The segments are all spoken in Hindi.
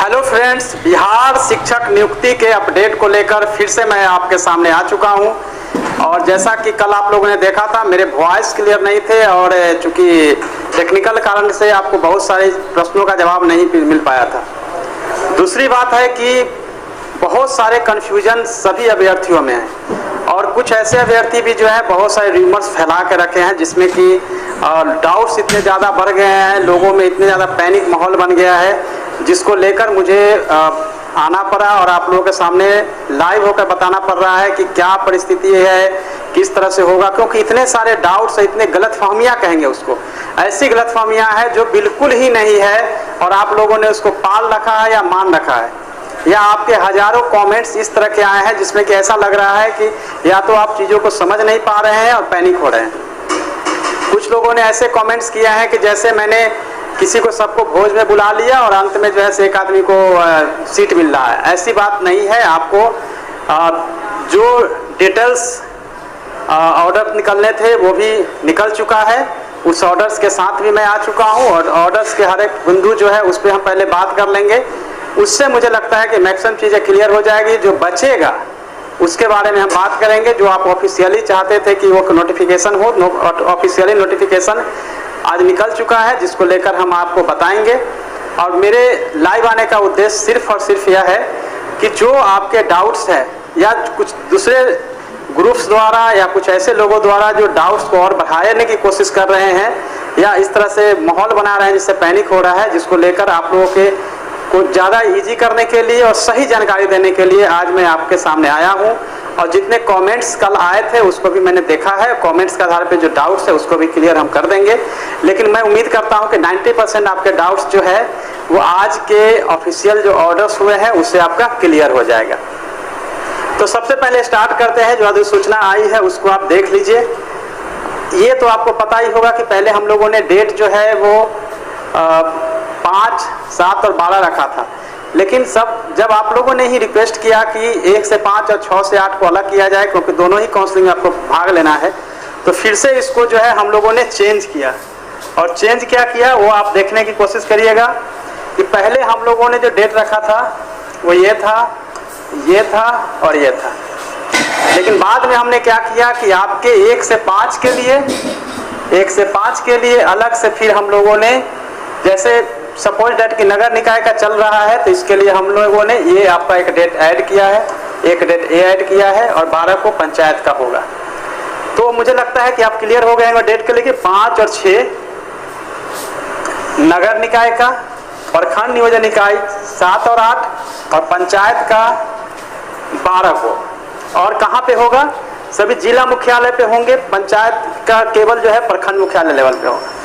हेलो फ्रेंड्स, बिहार शिक्षक नियुक्ति के अपडेट को लेकर फिर से मैं आपके सामने आ चुका हूं। और जैसा कि कल आप लोगों ने देखा था, मेरे वॉइस क्लियर नहीं थे और चूंकि टेक्निकल कारण से आपको बहुत सारे प्रश्नों का जवाब नहीं मिल पाया था। दूसरी बात है कि बहुत सारे कन्फ्यूजन सभी अभ्यर्थियों में है और कुछ ऐसे अभ्यर्थी भी जो है बहुत सारे र्यूमर्स फैला के रखे हैं, जिसमें कि डाउट्स इतने ज़्यादा बढ़ गए हैं, लोगों में इतने ज़्यादा पैनिक माहौल बन गया है, जिसको लेकर मुझे आना पड़ा और आप लोगों के सामने लाइव होकर बताना पड़ रहा है कि क्या परिस्थिति है, किस तरह से होगा। क्योंकि इतने सारे डाउट्स, इतने गलतफहमियां कहेंगे उसको, ऐसी गलतफहमियां हैं जो बिल्कुल ही नहीं है और आप लोगों ने उसको पाल रखा है या मान रखा है, या आपके हजारों कमेंट्स इस तरह के आए हैं जिसमें कि ऐसा लग रहा है कि या तो आप चीज़ों को समझ नहीं पा रहे हैं और पैनिक हो रहे हैं। कुछ लोगों ने ऐसे कमेंट्स किया है कि जैसे मैंने किसी को सबको भोज में बुला लिया और अंत में जो है एक आदमी को सीट मिल रहा है। ऐसी बात नहीं है। आपको जो डिटेल्स ऑर्डर निकलने थे वो भी निकल चुका है, उस ऑर्डर्स के साथ भी मैं आ चुका हूं और ऑर्डर्स के हर एक बिंदु जो है उस पर हम पहले बात कर लेंगे। उससे मुझे लगता है कि मैक्सिमम चीज़ें क्लियर हो जाएगी। जो बचेगा उसके बारे में हम बात करेंगे। जो आप ऑफिशियली चाहते थे कि वो नोटिफिकेशन हो, ऑफिशियली नोटिफिकेशन आज निकल चुका है, जिसको लेकर हम आपको बताएंगे। और मेरे लाइव आने का उद्देश्य सिर्फ और सिर्फ यह है कि जो आपके डाउट्स हैं या कुछ दूसरे ग्रुप्स द्वारा या कुछ ऐसे लोगों द्वारा जो डाउट्स को और बढ़ाने की कोशिश कर रहे हैं या इस तरह से माहौल बना रहे हैं जिससे पैनिक हो रहा है, जिसको लेकर आप लोगों के को ज़्यादा इजी करने के लिए और सही जानकारी देने के लिए आज मैं आपके सामने आया हूं। और जितने कमेंट्स कल आए थे उसको भी मैंने देखा है। कमेंट्स के आधार पे जो डाउट्स है उसको भी क्लियर हम कर देंगे। लेकिन मैं उम्मीद करता हूं कि 90% आपके डाउट्स जो है वो आज के ऑफिशियल जो ऑर्डर्स हुए हैं उससे आपका क्लियर हो जाएगा। तो सबसे पहले स्टार्ट करते हैं। जो अधिसूचना आई है उसको आप देख लीजिए। ये तो आपको पता ही होगा कि पहले हम लोगों ने डेट जो है वो 5, 7 और 12 रखा था। लेकिन जब आप लोगों ने ही रिक्वेस्ट किया कि 1 से 5 और 6 से 8 को अलग किया जाए, क्योंकि दोनों ही काउंसलिंग में आपको भाग लेना है, तो फिर से इसको जो है हम लोगों ने चेंज किया। और चेंज क्या किया वो आप देखने की कोशिश करिएगा कि पहले हम लोगों ने जो डेट रखा था वो ये था, ये था और ये था। लेकिन बाद में हमने क्या किया कि आपके 1 से 5 के लिए, 1 से 5 के लिए अलग से फिर हम लोगों ने, जैसे सपोज डेट की नगर निकाय का चल रहा है तो इसके लिए हम लोगों ने ये आपका एक डेट ऐड किया है, एक डेट ए ऐड किया है और 12 को पंचायत का होगा। तो मुझे लगता है कि आप क्लियर हो गए हैं डेट के लिए। 5 और 6 नगर निकाय का, प्रखंड नियोजन इकाई 7 और 8 और पंचायत का 12 को। और कहाँ पे होगा? सभी जिला मुख्यालय पे होंगे। पंचायत का केवल जो है प्रखंड मुख्यालय लेवल पे होगा।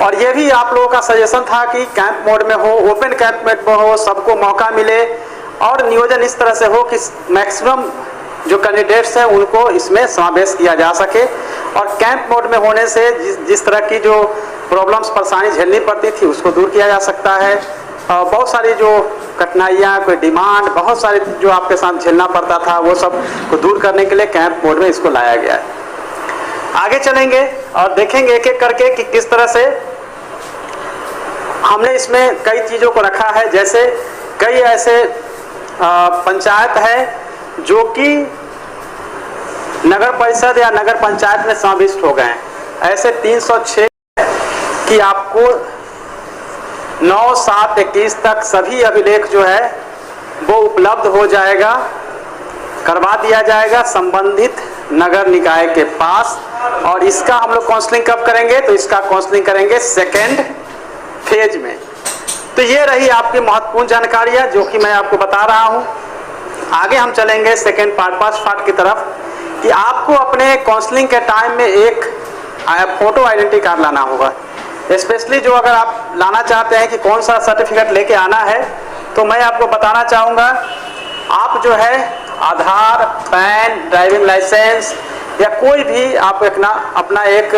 और ये भी आप लोगों का सजेशन था कि कैंप मोड में हो, ओपन कैंप मोड में हो, सबको मौका मिले और नियोजन इस तरह से हो कि मैक्सिमम जो कैंडिडेट्स हैं उनको इसमें समावेश किया जा सके। और कैंप मोड में होने से जिस तरह की जो प्रॉब्लम्स, परेशानी झेलनी पड़ती थी उसको दूर किया जा सकता है। बहुत सारी जो कठिनाइयाँ, कोई डिमांड, बहुत सारी जो आपके साथ झेलना पड़ता था वो सब को दूर करने के लिए कैंप मोड में इसको लाया गया है। आगे चलेंगे और देखेंगे एक एक करके कि किस तरह से हमने इसमें कई चीज़ों को रखा है। जैसे कई ऐसे पंचायत है जो कि नगर परिषद या नगर पंचायत में समाविष्ट हो गए हैं। ऐसे 306 कि आपको 9/7/21 तक सभी अभिलेख जो है वो उपलब्ध हो जाएगा, करवा दिया जाएगा संबंधित नगर निकाय के पास। और इसका हम लोग काउंसलिंग कब करेंगे? तो इसका काउंसलिंग करेंगे सेकेंड फेज में। तो ये रही आपकी महत्वपूर्ण जानकारियां जो कि मैं आपको बता रहा हूं। आगे हम चलेंगे सेकेंड पार्ट की तरफ कि आपको अपने काउंसलिंग के टाइम में एक फोटो आइडेंटिटी कार्ड लाना होगा। स्पेशली जो अगर आप लाना चाहते हैं कि कौन सा सर्टिफिकेट लेके आना है, तो मैं आपको बताना चाहूँगा आप जो है आधार, पैन, ड्राइविंग लाइसेंस या कोई भी आप अपना एक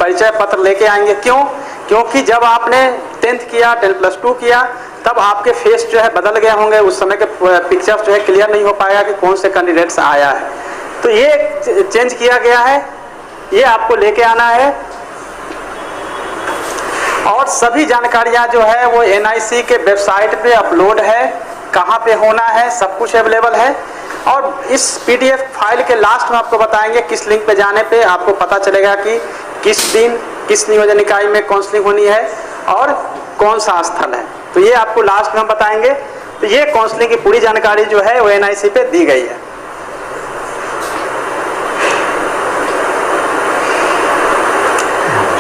परिचय पत्र लेके आएंगे। क्यों? क्योंकि जब आपने 10th किया, 10+2 किया, तब आपके फेस जो है बदल गए होंगे। उस समय के पिक्चर्स जो है क्लियर नहीं हो पाएगा कि कौन से कैंडिडेट्स आया है। तो ये चेंज किया गया है, ये आपको लेके आना है। और सभी जानकारियां जो है वो NIC के वेबसाइट पे अपलोड है, कहाँ पे होना है सब कुछ अवेलेबल है। और इस PDF फाइल के लास्ट में आपको बताएंगे किस लिंक पे जाने पे आपको पता चलेगा कि किस दिन किस नियोजन इकाई में काउंसलिंग होनी है और कौन सा स्थल है। तो ये आपको लास्ट में हम बताएंगे। तो ये काउंसलिंग की पूरी जानकारी जो है वो NIC पे दी गई है।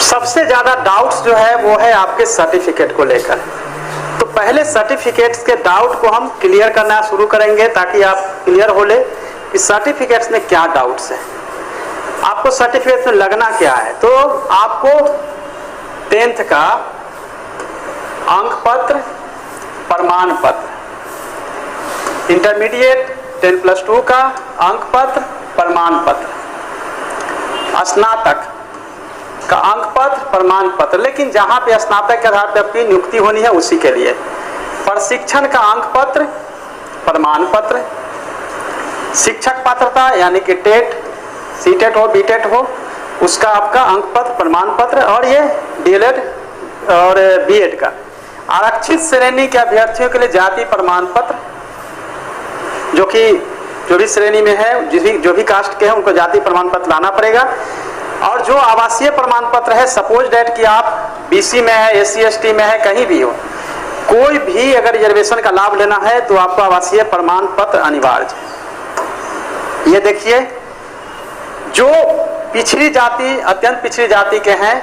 सबसे ज्यादा डाउट्स जो है वो है आपके सर्टिफिकेट को लेकर। तो पहले सर्टिफिकेट्स के डाउट को हम क्लियर करना शुरू करेंगे ताकि आप क्लियर हो ले कि सर्टिफिकेट्स में क्या डाउट्स है, आपको सर्टिफिकेट में लगना क्या है। तो आपको 10th का अंक पत्र, प्रमाण पत्र, इंटरमीडिएट 10+2 का अंक पत्र, प्रमाण पत्र, स्नातक का अंक पत्र, प्रमाण पत्र, लेकिन जहां पे स्नातक के आधार पर आपकी नियुक्ति होनी है उसी के लिए प्रशिक्षण का अंक पत्र, प्रमाण पत्र, शिक्षक पात्रता यानी कि टेट, सीटेट हो, बीटेट हो, उसका आपका अंक पत्र, प्रमाण पत्र, और ये DLED और BEd का। आरक्षित श्रेणी के अभ्यर्थियों के लिए जाति प्रमाण पत्र, जो भी श्रेणी में है, जो भी कास्ट के हैं उनको जाति प्रमाण पत्र लाना पड़ेगा। और जो आवासीय प्रमाण पत्र है, सपोज डेट कि आप BC में है, SC ST में है, कहीं भी हो, कोई भी अगर रिजर्वेशन का लाभ लेना है तो आपको आवासीय प्रमाण पत्र अनिवार्य है। ये देखिए, जो पिछड़ी जाति, अत्यंत पिछड़ी जाति के हैं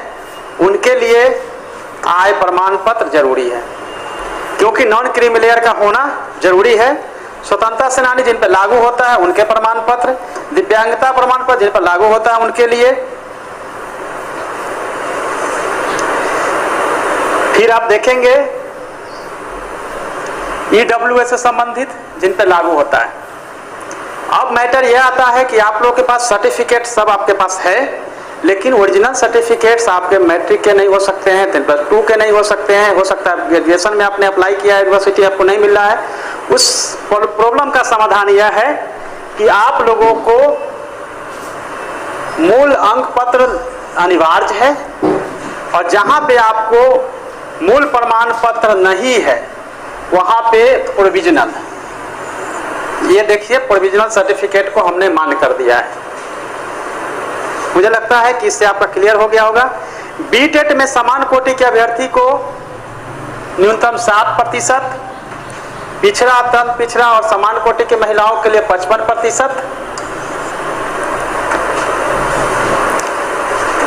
उनके लिए आय प्रमाण पत्र जरूरी है, क्योंकि नॉन क्रीमी लेयर का होना जरूरी है। स्वतंत्रता सेनानी जिन पर लागू होता है उनके प्रमाण पत्र, दिव्यांगता प्रमाण पत्र जिन पर लागू होता है उनके लिए। फिर आप देखेंगे EWS से संबंधित जिन पर लागू होता है। अब मैटर यह आता है कि आप लोगों के पास सर्टिफिकेट सब आपके पास है, लेकिन ओरिजिनल सर्टिफिकेट्स आपके मैट्रिक के नहीं हो सकते हैं, 10+2 के नहीं हो सकते हैं, हो सकता है ग्रेजुएशन में आपने अप्लाई किया है, यूनिवर्सिटी आपको नहीं मिल रहा है। उस प्रॉब्लम का समाधान यह है कि आप लोगों को मूल अंक पत्र अनिवार्य है, और जहां पे आपको मूल प्रमाण पत्र नहीं है वहां पे प्रोविजनल, ये देखिए प्रोविजनल सर्टिफिकेट को हमने मान्य कर दिया है। मुझे लगता है कि इससे आपका क्लियर हो गया होगा। बीटेट में समान कोटि के अभ्यर्थी को न्यूनतम 7%, पिछड़ा, अत्यंत पिछड़ा और समान कोटि की महिलाओं के लिए 55%,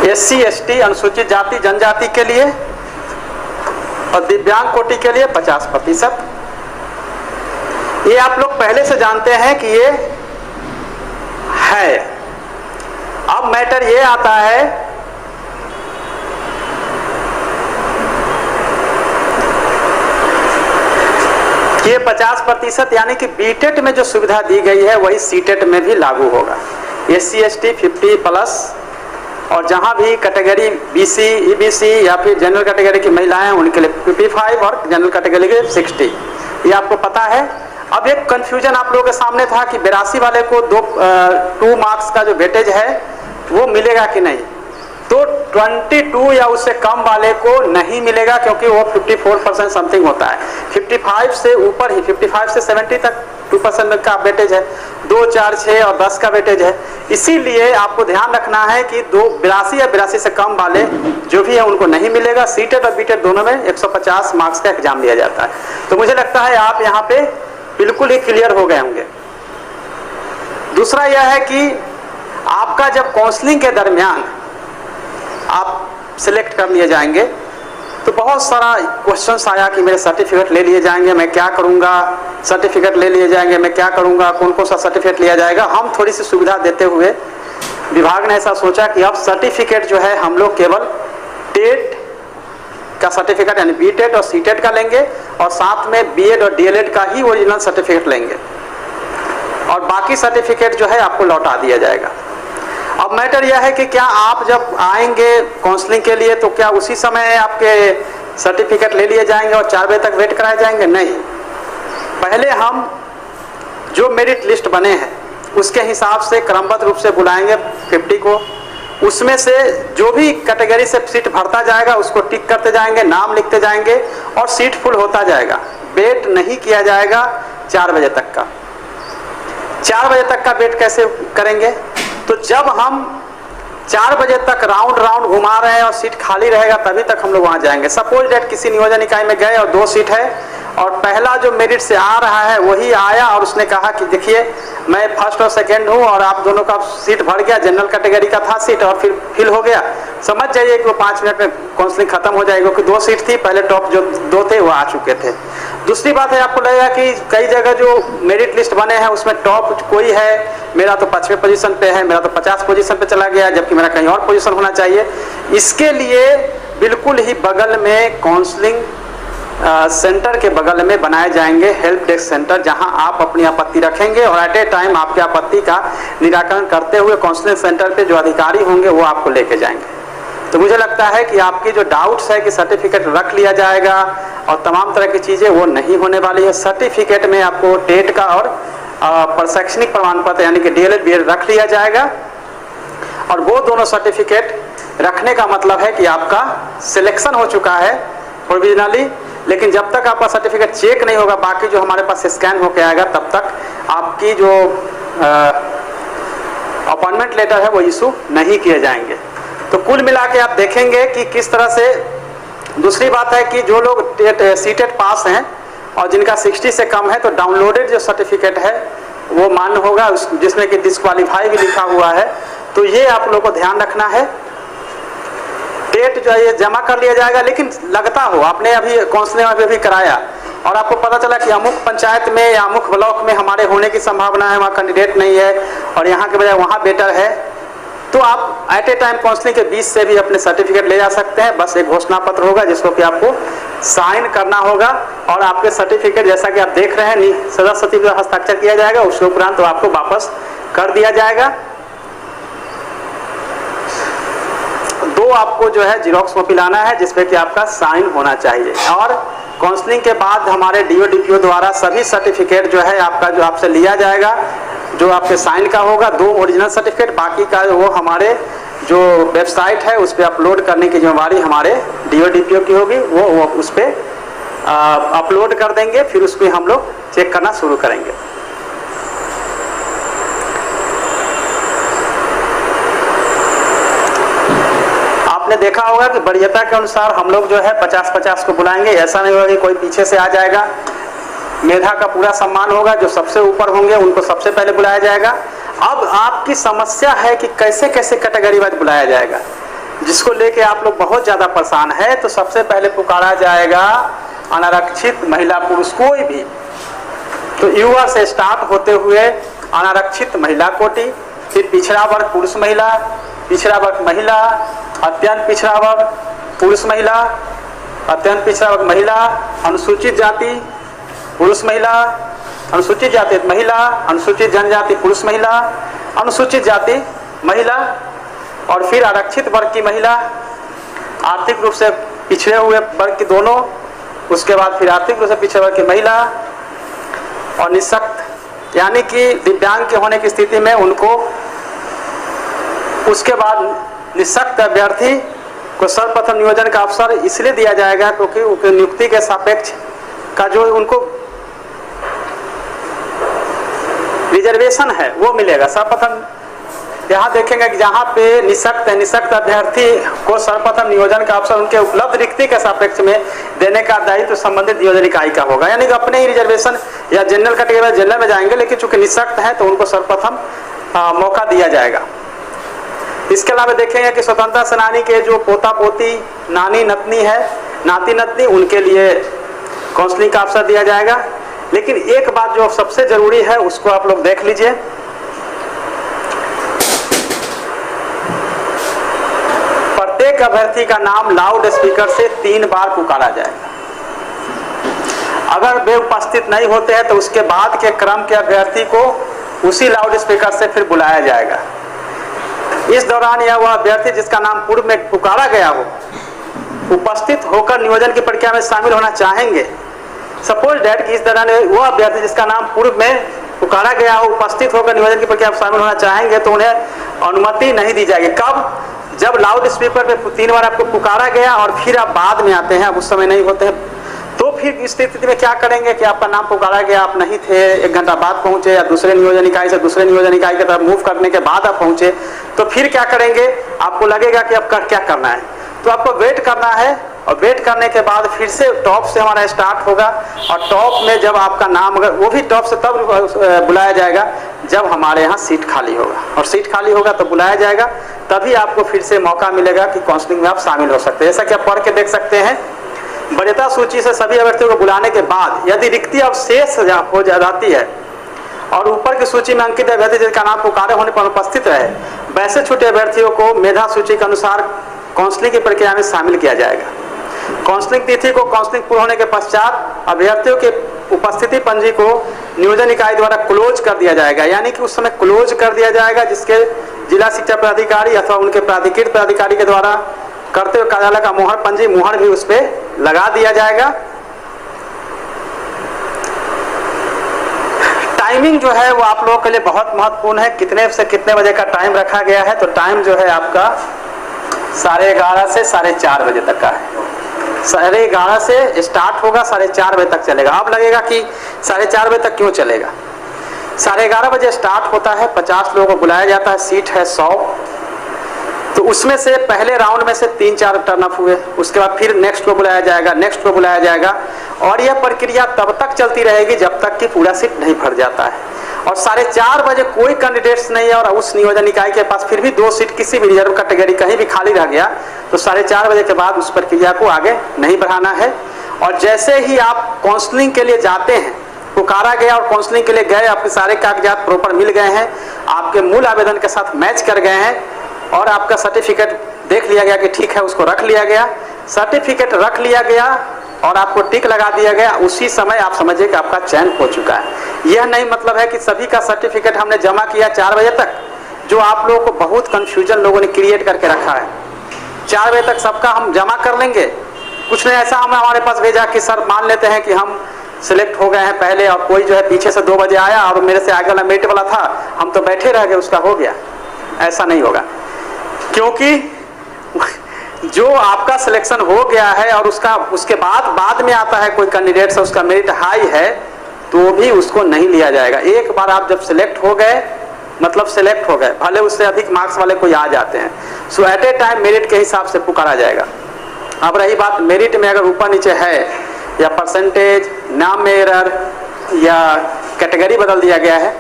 SC ST अनुसूचित जाति जनजाति के लिए और दिव्यांग कोटि के लिए 50%। ये आप लोग पहले से जानते हैं कि ये है। अब मैटर ये आता है कि ये 50% यानी कि बीटेट में जो सुविधा दी गई है वही सीटेट में भी लागू होगा। SC ST 50+, और जहां भी कैटेगरी BC EBC या फिर जनरल कैटेगरी की महिलाएं हैं उनके लिए 55 और जनरल कैटेगरी के 60, ये आपको पता है। अब एक कंफ्यूजन आप लोगों के सामने था कि 82 वाले को 2 मार्क्स का जो वेटेज है वो मिलेगा कि नहीं। तो 22 या उससे कम वाले को नहीं मिलेगा, क्योंकि वो 54% समथिंग होता है। 55 से ऊपर ही 55 से 70 तक 2% का वेटेज है, 2, 4, 6 और 10 का वेटेज है। इसीलिए आपको ध्यान रखना है कि 82 या 82 से कम वाले जो भी है उनको नहीं मिलेगा। सीटेट और बीटेट दोनों में 150 मार्क्स का एग्जाम लिया जाता है। तो मुझे लगता है आप यहाँ पे बिल्कुल ही क्लियर हो गए होंगे। दूसरा यह है कि आपका जब काउंसलिंग के दरमियान आप सिलेक्ट कर लिए जाएंगे तो बहुत सारा क्वेश्चंस आया कि मेरे सर्टिफिकेट ले लिए जाएंगे, मैं क्या करूंगा, सर्टिफिकेट ले लिए जाएंगे, मैं क्या करूंगा, कौन कौन सा सर्टिफिकेट लिया जाएगा। हम थोड़ी सी सुविधा देते हुए विभाग ने ऐसा सोचा कि अब सर्टिफिकेट जो है हम लोग केवल टेट का सर्टिफिकेट यानी बीटेट और सीटेट का लेंगे, और साथ में बीएड और डीएलएड का ही ओरिजिनल सर्टिफिकेट लेंगे, और बाकी सर्टिफिकेट जो है आपको लौटा दिया जाएगा। अब मैटर यह है कि क्या आप जब आएंगे काउंसलिंग के लिए तो क्या उसी समय आपके सर्टिफिकेट ले लिए जाएंगे और 4 बजे तक वेट कराए जाएंगे? नहीं, पहले हम जो मेरिट लिस्ट बने हैं उसके हिसाब से क्रमबद्ध रूप से बुलाएंगे 50 को, उसमें से जो भी कैटेगरी से सीट भरता जाएगा उसको टिक करते जाएंगे, नाम लिखते जाएंगे और सीट फुल होता जाएगा। वेट नहीं किया जाएगा 4 बजे तक का। 4 बजे तक का वेट कैसे करेंगे? तो जब हम 4 बजे तक राउंड राउंड घुमा रहे हैं और सीट खाली रहेगा तभी तक हम लोग वहां जाएंगे। सपोज डेट किसी नियोजन इकाई में गए और 2 सीट है और पहला जो मेरिट से आ रहा है वही आया और उसने कहा कि देखिए मैं फर्स्ट और सेकंड हूं और आप दोनों का सीट भर गया, जनरल कैटेगरी का था सीट और फिर फिल हो गया। समझ जाइए कि वो 5 मिनट में काउंसलिंग खत्म हो जाएगी क्योंकि 2 सीट थी, पहले टॉप जो 2 थे वो आ चुके थे। दूसरी बात है, आपको लगेगा कि कई जगह जो मेरिट लिस्ट बने हैं उसमें टॉप कोई है, मेरा तो 5वें पोजीशन पे है, मेरा तो 50 पोजीशन पे चला गया, जबकि मेरा कहीं और पोजीशन होना चाहिए। इसके लिए बिल्कुल ही बगल में काउंसलिंग सेंटर के बगल में बनाए जाएंगे हेल्प डेस्क सेंटर, जहां आप अपनी आपत्ति रखेंगे और एट ए टाइम आपके आपत्ति का निराकरण करते हुए काउंसलिंग सेंटर पे जो अधिकारी होंगे वो आपको लेके जाएंगे। तो मुझे लगता है कि आपकी जो डाउट्स है कि सर्टिफिकेट रख लिया जाएगा और तमाम तरह की चीज़ें, वो नहीं होने वाली है। सर्टिफिकेट में आपको टेट का और शैक्षणिक प्रमाण पत्र यानी कि DLED BEd रख लिया जाएगा और वो दोनों सर्टिफिकेट रखने का मतलब है कि आपका सिलेक्शन हो चुका है प्रोविजनली। लेकिन जब तक आपका सर्टिफिकेट चेक नहीं होगा, बाकी जो हमारे पास स्कैन होकर आएगा, तब तक आपकी जो अपॉइंटमेंट लेटर है वो इशू नहीं किए जाएंगे। तो कुल मिला के आप देखेंगे कि किस तरह से। दूसरी बात है कि जो लोग सीटेट पास हैं और जिनका 60 से कम है तो डाउनलोडेड जो सर्टिफिकेट है वो मान्य होगा, जिसमें कि डिस्क्वालीफाई भी लिखा हुआ है। तो ये आप लोगों को ध्यान रखना है। डेट जो है ये जमा कर लिया जाएगा, लेकिन लगता हो आपने अभी काउंसलिंग अभी कराया और आपको पता चला कि अमुक पंचायत में या अमुक ब्लॉक में हमारे होने की संभावना है, वहाँ कैंडिडेट नहीं है और यहाँ के बजाय वहाँ बेटर है, तो आप एट ए टाइम काउंसलिंग के बीच से भी अपने सर्टिफिकेट ले जा सकते हैं। बस एक घोषणा पत्र होगा जिसको कि आपको साइन करना होगा और आपके सर्टिफिकेट जैसा कि आप देख रहे हैं सदस्य सचिव द्वारा हस्ताक्षर किया जाएगा, उसके उपरांत तो आपको वापस कर दिया जाएगा। 2 आपको जो है जीरोक्स कॉपी लाना है जिसपे कि आपका साइन होना चाहिए। और काउंसलिंग के बाद हमारे DO DPO द्वारा सभी सर्टिफिकेट जो है आपका जो आपसे लिया जाएगा, जो आपके साइन का होगा, 2 ओरिजिनल सर्टिफिकेट, बाकी का वो हमारे जो वेबसाइट है उस पर अपलोड करने की जिम्मेवारी हमारे DO DPO की होगी। वो उस पर अपलोड कर देंगे, फिर उस पर हम लोग चेक करना शुरू करेंगे। आपने देखा होगा कि वरीयता के अनुसार हम लोग जो है 50-50 को बुलाएंगे। ऐसा नहीं होगा कि कोई पीछे से आ जाएगा। मेधा का पूरा सम्मान होगा, जो सबसे ऊपर होंगे उनको सबसे पहले बुलाया जाएगा। अब आपकी समस्या है कि कैसे कैसे कैटेगरी वाइज बुलाया जाएगा, जिसको लेके आप लोग बहुत ज़्यादा परेशान है। तो सबसे पहले पुकारा जाएगा अनारक्षित महिला पुरुष कोई भी, तो युवा से स्टार्ट होते हुए अनारक्षित महिला कोटि, फिर पिछड़ा वर्ग पुरुष महिला, पिछड़ा वर्ग महिला, अत्यंत पिछड़ा वर्ग पुरुष महिला, अत्यंत पिछड़ा वर्ग महिला, अनुसूचित जाति पुरुष महिला, अनुसूचित जाति महिला, अनुसूचित जनजाति पुरुष महिला, अनुसूचित जाति महिला, और फिर आरक्षित वर्ग की महिला, आर्थिक रूप से पिछड़े हुए वर्ग की दोनों, उसके बाद फिर आर्थिक रूप से पिछड़े वर्ग की महिला, और निःशक्त यानी कि दिव्यांग के होने की स्थिति में उनको। उसके बाद निःशक्त अभ्यर्थी को सर्वप्रथम नियोजन का अवसर इसलिए दिया जाएगा क्योंकि उनकी नियुक्ति के सापेक्ष का जो उनको रिजर्वेशन है वो मिलेगा। सर्वप्रथम यहाँ देखेंगे कि जहाँ पे निःशक्त है, निःशक्त अभ्यर्थी को सर्वप्रथम नियोजन का अवसर उनके उपलब्ध रिक्ति के सापेक्ष में देने का दायित्व संबंधित नियोजन इकाई का होगा। यानी कि अपने ही रिजर्वेशन या जनरल कैटेगरी जनरल में जाएंगे, लेकिन चूंकि निःशक्त है तो उनको सर्वप्रथम मौका दिया जाएगा। इसके अलावा देखेंगे कि स्वतंत्रता सेनानी के जो पोता पोती, नानी नतनी है, नाती नतनी, उनके लिए काउंसलिंग का अवसर दिया जाएगा। लेकिन एक बात जो सबसे जरूरी है उसको आप लोग देख लीजिए, प्रत्येक अभ्यर्थी का नाम लाउड स्पीकर से 3 बार पुकारा जाएगा। अगर वे उपस्थित नहीं होते हैं तो उसके बाद के क्रम के अभ्यर्थी को उसी लाउड स्पीकर से फिर बुलाया जाएगा। इस दौरान यह वह अभ्यर्थी जिसका नाम पूर्व में पुकारा गया हो उपस्थित होकर नियोजन की प्रक्रिया में शामिल होना चाहेंगे। सपोज डेट कि इस दौरान वो अभ्यर्थी जिसका नाम पूर्व में पुकारा गया हो उपस्थित होकर नियोजन की प्रक्रिया में शामिल होना चाहेंगे तो उन्हें अनुमति नहीं दी जाएगी। कब? जब लाउड स्पीकर पे 3 बार आपको पुकारा गया और फिर आप बाद में आते हैं, अब उस समय नहीं होते हैं, तो फिर इस स्थिति में क्या करेंगे कि आपका नाम पुकारा गया, आप नहीं थे, 1 घंटा बाद पहुंचे या दूसरे नियोजन इकाई से दूसरे नियोजन इकाई की तरफ मूव करने के बाद आप पहुंचे, तो फिर क्या करेंगे, आपको लगेगा कि अब क्या करना है, तो आपको वेट करना है। और वेट करने के बाद फिर से टॉप से हमारा स्टार्ट होगा, और टॉप में जब आपका नाम, अगर वो भी टॉप से तब बुलाया जाएगा जब हमारे यहाँ सीट खाली होगा, और सीट खाली होगा तो बुलाया जाएगा, तभी आपको फिर से मौका मिलेगा कि काउंसलिंग में आप शामिल हो सकते हैं। जैसा कि आप पढ़ के देख सकते हैं, वरीयता सूची से सभी अभ्यर्थियों को बुलाने के बाद यदि रिक्ति अवशेष हो जाती है और ऊपर की सूची में अंकित अभ्यर्थी जिनका नाम पुकारे होने पर उपस्थित रहे, वैसे छूटे अभ्यर्थियों को मेधा सूची के अनुसार काउंसलिंग की प्रक्रिया में शामिल किया जाएगा। काउंसलिंग तिथि को काउंसलिंग पूर्ण होने के पश्चात अभ्यर्थियों के उपस्थिति पंजी को नियोजन इकाई द्वारा क्लोज कर दिया जाएगा, यानी कि उस समय क्लोज कर दिया जाएगा, जिसके जिला शिक्षा पदाधिकारी अथवा उनके प्राधिकृत पदाधिकारी के द्वारा करते हुए कार्यालय का मोहर पंजी मोहर भी उस पर लगा दिया जाएगा। टाइमिंग जो है वो आप लोगों के लिए बहुत महत्वपूर्ण है। कितने से कितने बजे का टाइम रखा गया है, तो टाइम जो है आपका 11:30 से 4:30 बजे तक का है। 11:30 से स्टार्ट होगा, 4:30 बजे तक चलेगा। अब लगेगा कि 4:30 बजे तक क्यों चलेगा। 11:30 बजे स्टार्ट होता है, 50 लोगों को बुलाया जाता है, सीट है 100, तो उसमें से पहले राउंड में से 3-4 टर्न अप हुए, उसके बाद फिर नेक्स्ट को बुलाया जाएगा, नेक्स्ट को बुलाया जाएगा, और यह प्रक्रिया तब तक चलती रहेगी जब तक कि पूरा सीट नहीं भर जाता है। और 4:30 बजे कोई कैंडिडेट्स नहीं है और उस नियोजन इकाई के पास फिर भी 2 सीट किसी भी रिजर्व कैटेगरी कहीं भी खाली रह गया, तो 4:30 बजे के बाद उस प्रक्रिया को आगे नहीं बढ़ाना है। और जैसे ही आप काउंसलिंग के लिए जाते हैं, पुकारा गया और काउंसलिंग के लिए गए, आपके सारे कागजात प्रॉपर मिल गए हैं, आपके मूल आवेदन के साथ मैच कर गए हैं, और आपका सर्टिफिकेट देख लिया गया कि ठीक है, उसको रख लिया गया, सर्टिफिकेट रख लिया गया और आपको टिक लगा दिया गया, उसी समय आप समझिए कि आपका चयन हो चुका है। यह नहीं मतलब है कि सभी का सर्टिफिकेट हमने जमा किया 4 बजे तक, जो आप लोगों को बहुत कंफ्यूजन लोगों ने क्रिएट करके रखा है। 4 बजे तक सबका हम जमा कर लेंगे, कुछ नहीं ऐसा हमारे पास भेजा कि सर मान लेते हैं कि हम सिलेक्ट हो गए हैं पहले, और कोई जो है पीछे से 2 बजे आया और मेरे से आगे वाला मेरिट वाला था, हम तो बैठे रह गए, उसका हो गया। ऐसा नहीं होगा, क्योंकि जो आपका सिलेक्शन हो गया है और उसके बाद में आता है कोई कैंडिडेट से उसका मेरिट हाई है, तो भी उसको नहीं लिया जाएगा। एक बार आप जब सिलेक्ट हो गए, मतलब सिलेक्ट हो गए, भले उससे अधिक मार्क्स वाले कोई आ जाते हैं, सो एट ए टाइम मेरिट के हिसाब से पुकारा जाएगा। अब रही बात मेरिट में अगर ऊपर नीचे है, या परसेंटेज, नाम में एरर, या कैटेगरी बदल दिया गया है,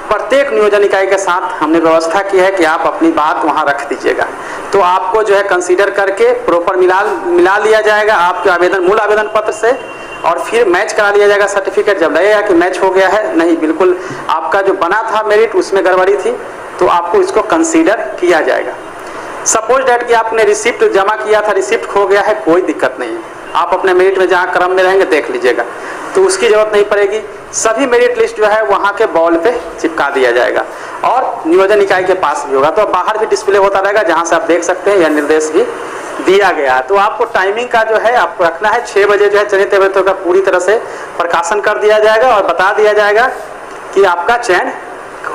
प्रत्येक नियोजन इकाई के साथ हमने व्यवस्था की है कि आप अपनी बात वहां रख दीजिएगा, तो आपको जो है कंसीडर करके प्रॉपर मिला लिया जाएगा आपके आवेदन, मूल आवेदन पत्र से, और फिर मैच करा लिया जाएगा सर्टिफिकेट। जब लगेगा कि मैच हो गया है, नहीं बिल्कुल आपका जो बना था मेरिट उसमें गड़बड़ी थी, तो आपको इसको कंसीडर किया जाएगा। सपोज डैट कि आपने रिसिप्ट जमा किया था, रिसिप्ट खो गया है, कोई दिक्कत नहीं है, आप अपने मेरिट में जहाँ क्रम में रहेंगे देख लीजिएगा, तो उसकी जरूरत नहीं पड़ेगी। सभी मेरिट लिस्ट जो है वहाँ के बॉल पे चिपका दिया जाएगा, और नियोजन इकाई के पास भी होगा, तो बाहर भी डिस्प्ले होता रहेगा जहाँ से आप देख सकते हैं, यह निर्देश भी दिया गया है। तो आपको टाइमिंग का जो है आपको रखना है 6 बजे जो है चयनित अभ्यर्थियों का पूरी तरह से प्रकाशन कर दिया जाएगा और बता दिया जाएगा कि आपका चयन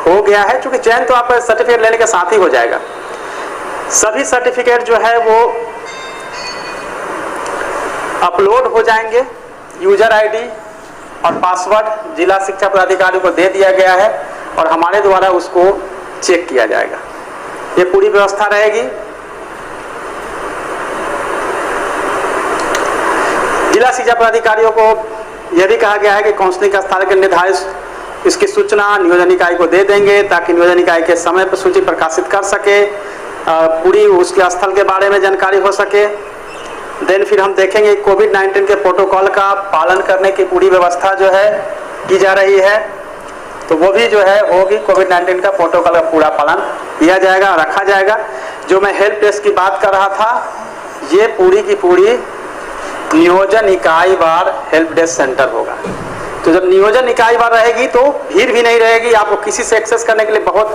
हो गया है। चूंकि चयन तो आप सर्टिफिकेट लेने के साथ ही हो जाएगा, सभी सर्टिफिकेट जो है वो अपलोड हो जाएंगे, यूजर आईडी और पासवर्ड जिला शिक्षा पदाधिकारी को दे दिया गया है, और हमारे द्वारा उसको चेक किया जाएगा। ये पूरी व्यवस्था रहेगी। जिला शिक्षा पदाधिकारियों को यह भी कहा गया है कि काउंसलिंग का स्थल के निर्धारित इसकी सूचना नियोजन इकाई को दे देंगे, ताकि नियोजन इकाई के समय पर सूची प्रकाशित कर सके, पूरी उसके स्थल के बारे में जानकारी हो सके। देन फिर हम देखेंगे कोविड-19 के प्रोटोकॉल का पालन करने की पूरी व्यवस्था जो है की जा रही है, तो वो भी जो है होगी, कोविड-19 का प्रोटोकॉल का पूरा पालन किया जाएगा, रखा जाएगा। जो मैं हेल्प डेस्क की बात कर रहा था, ये पूरी की पूरी नियोजन इकाई वार हेल्प डेस्क सेंटर होगा। तो जब नियोजन इकाई बार रहेगी तो भीड़ भी नहीं रहेगी, आपको किसी से एक्सेस करने के लिए बहुत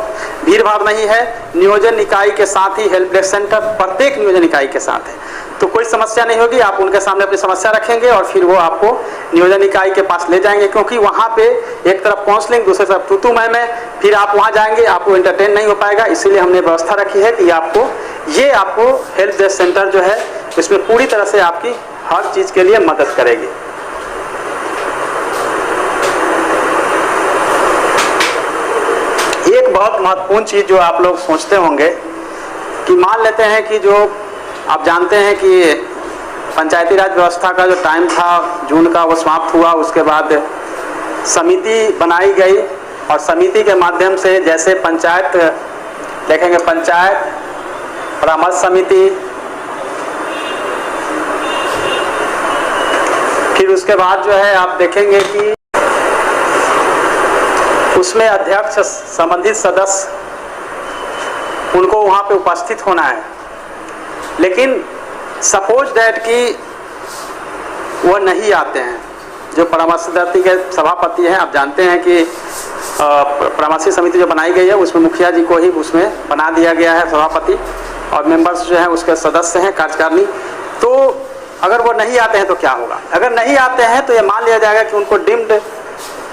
भीड़ भाड़ नहीं है। नियोजन इकाई के साथ ही हेल्प डेस्क सेंटर प्रत्येक नियोजन इकाई के साथ है, तो कोई समस्या नहीं होगी। आप उनके सामने अपनी समस्या रखेंगे और फिर वो आपको नियोजन इकाई के पास ले जाएंगे, क्योंकि वहाँ पे एक तरफ काउंसलिंग, दूसरी तरफ तू मैं, फिर आप वहाँ जाएंगे, आपको एंटरटेन नहीं हो पाएगा। इसीलिए हमने व्यवस्था रखी है कि आपको ये आपको हेल्प डेस्क सेंटर जो है इसमें पूरी तरह से आपकी हर चीज़ के लिए मदद करेगी। एक बहुत महत्वपूर्ण चीज़ जो आप लोग सोचते होंगे कि मान लेते हैं कि जो आप जानते हैं कि पंचायती राज व्यवस्था का जो टाइम था जून का वो समाप्त हुआ, उसके बाद समिति बनाई गई और समिति के माध्यम से जैसे पंचायत देखेंगे, पंचायत परामर्श समिति, फिर उसके बाद जो है आप देखेंगे कि उसमें अध्यक्ष संबंधित सदस्य उनको वहाँ पे उपस्थित होना है। लेकिन सपोज दैट कि वो नहीं आते हैं, जो परामर्श समिति के सभापति हैं, आप जानते हैं कि परामर्श समिति जो बनाई गई है उसमें मुखिया जी को ही उसमें बना दिया गया है सभापति, और मेंबर्स जो हैं उसके सदस्य हैं कार्यकारिणी। तो अगर वो नहीं आते हैं तो क्या होगा? अगर नहीं आते हैं तो ये मान लिया जाएगा कि उनको डिम्ड